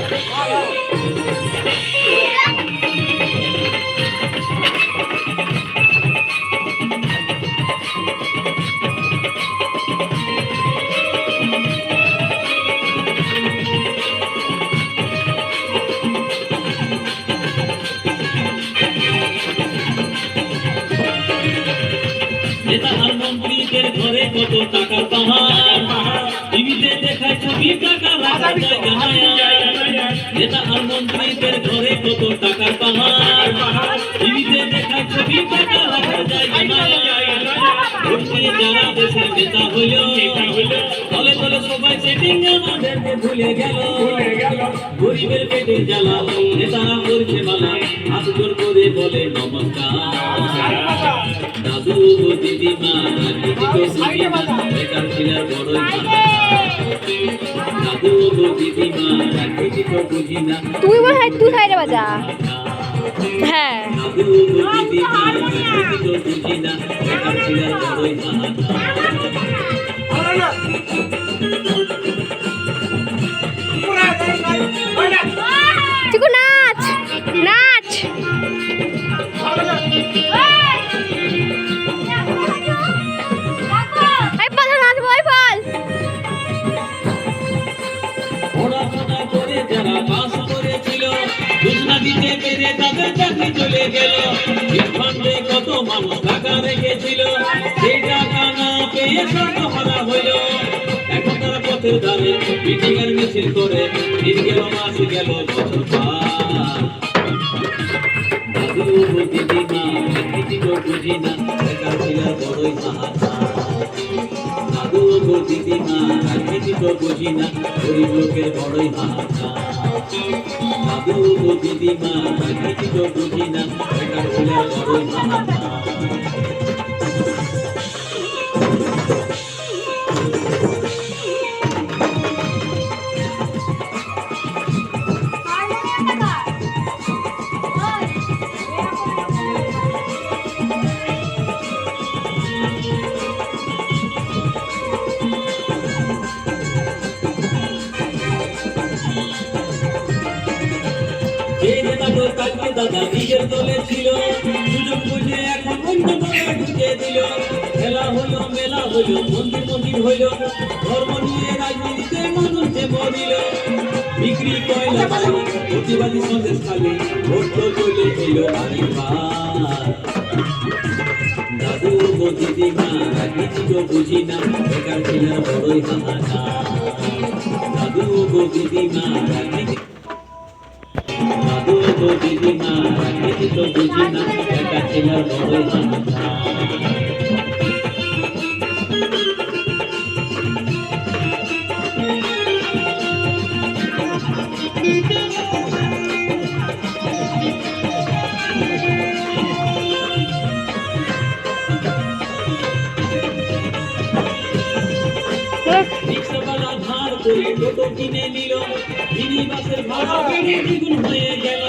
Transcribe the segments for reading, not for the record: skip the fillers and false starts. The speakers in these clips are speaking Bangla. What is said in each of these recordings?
নেতা আর মন্ত্রীদের ঘরে কত টাকার পাহাড়, টিভিতে দেখায় ছবি টাকা রাখার জায়গা নাই। নেতা আর মন্ত্রীদের ঘরে কত টাকার পাহাড়, টিভিতে দেখায় ছবি টাকা রাখার জায়গা নাই। যারা দেশের নেতা হইল, দলে দলে সবাই সেটিং আমাদেরকে ভুলে গেল। গরিবের পেটের জ্বালা নেতারা করছে বালা, হাত জোর করে বলে নমস্কার। দাদু গো দিদিমা বেকার ছিলার বড়ই দাদু গো দিদিমা রাখি তো বুঝি না। তুই বল হাই তুই খাইরে বাজা। হ্যাঁ দাদু গো দিদিমা রাখি তো বুঝি না, বেকার ছিলার বড়ই চিকু নাচ নাচ। পড়াশোনা করে যারা পাস করেছিল, ঘোষণা দিতে পেরে তাদের চাকরি চলে গেল। ফান্ডে কত মানুষ টাকা রেখেছিল, সেই টাকা না পেয়ে সর্বহারা হইল। এখন তারা পথের ধারে মিটিং এর মিছিল করে, দিন গেল মাস গেল বছর পার। দাদু গো দিদিমা কিছু তো বুঝি না, বেকার ছিলার বড়ই হাহাকার। দাদু গো দিদিমা কিছু তো বুঝি না, গরিব লোকের বড়ই হাহাকার। দাদু গো দিদিমা কিছু তো বুঝি না, বেকার ছিলার বড়ই হাহাকার। কালকে দাদা নিজের দলে ছিল, সুযোগ বুঝে এখন অন্য দলে ঢুকে দিল। খেলা হলো মেলা হলো মন্দির মন্দির হইল, ধর্ম নিয়ে রাজনীতিতে মানুষ যে মরিল। বিক্রি কয়লা বালি প্রতিবাদী সন্দেশ খালি, ভোট তো চলে এলো আরেকবার। দাদু গো দিদিমা রাজনীতি তো বুঝি না, বেকার ছিলার বড়ই হাহাকার। দাদু গো দিদিমা রাজনীতি দাদু গো দিদিমা রাজনীতি তো বুঝি না, বেকার ছিলার বড়ই হাহাকার। রিক্সাওয়ালা ধার করে টোটো কিনে নিল, মিনি বাসের ভাড়া বেড়ে দ্বিগুণ হয়ে গেল।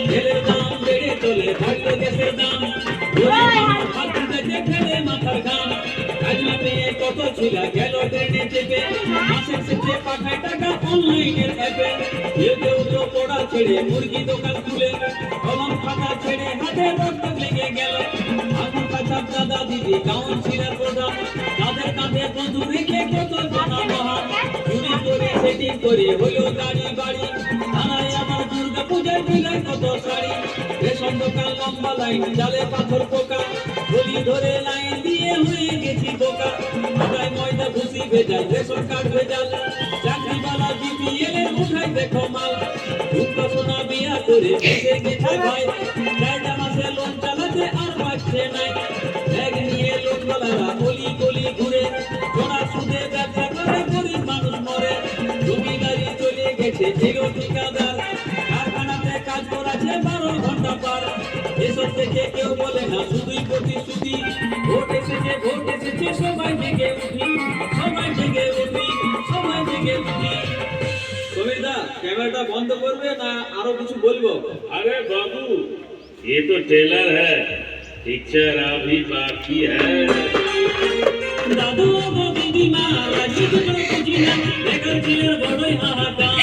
তেলের দাম বেড়ে চলে বাড়লো গ্যাসের দাম, হাত দিতে ফেলে মাথার ঘাম। কাজ না পেয়ে কত ছিল গেল ট্রেনে চেপে, মাসের শেষে পাঠায় টাকা অনলাইনের অ্যাপে। কেউ কেউ তো পড়া ছেড়ে মুরগি দোকান খুলে, কলম খাতা ছেড়ে হাতে রক্ত লেগে গেল। আগুন কাছা দাদা দিদি কাউন্সিলর প্রধান, তাদের কাঁধে বন্ধু রেখে কত জানা মহান। চুরি করে সেটিং করে হলো গাড়ি বাড়ি, থানায় আমার দুর্গা পূজায় দিলাই কত শাড়ি। রেশন দোকান লম্বা লাইন, জালে পাথর পোকা, গলি ধরে লাইন দিয়ে হয়ে গেছি বোকা। ওটাই ময়দা ভুসি ভেজাল, রেশন কার্ড ভেজাল, চাকরিওয়ালা বিপিএল এর উঠাই দেখো মাল। রূপা সোনা বিয়া করে বেঁচে গেছে ভাই, চারটা মাসে লোন চালাতে আর পাচ্ছে নাই। ব্যাগ নিয়ে লোকওয়ালারা গলি গলি ঘুরে, সোনা সুদে ব্যবসা করে গরিব মানুষ মরে। জমি গাড়ি চলে গেছে ছিল ঠিকাদার, কারখানাতে কাজ করাছে 12 ঘন্টা পার। এসব থেকে কেউ বলে না শুধুই প্রতিশ্রুতি, ভোট এসেছে সবাই জেগে উঠি, সবাই জেগে উঠি, সবাই জেগে উঠি। কবিতা ক্যামেরাটা বন্ধ করবে না আরো কিছু বলবো? अरे बाबू ये तो ट्रेलर है, पिक्चर अभी बाकी है। दादू गो दीदी माँ राजी तो बुझी ना, बेकार ছিলার বড়ই হাহাকার।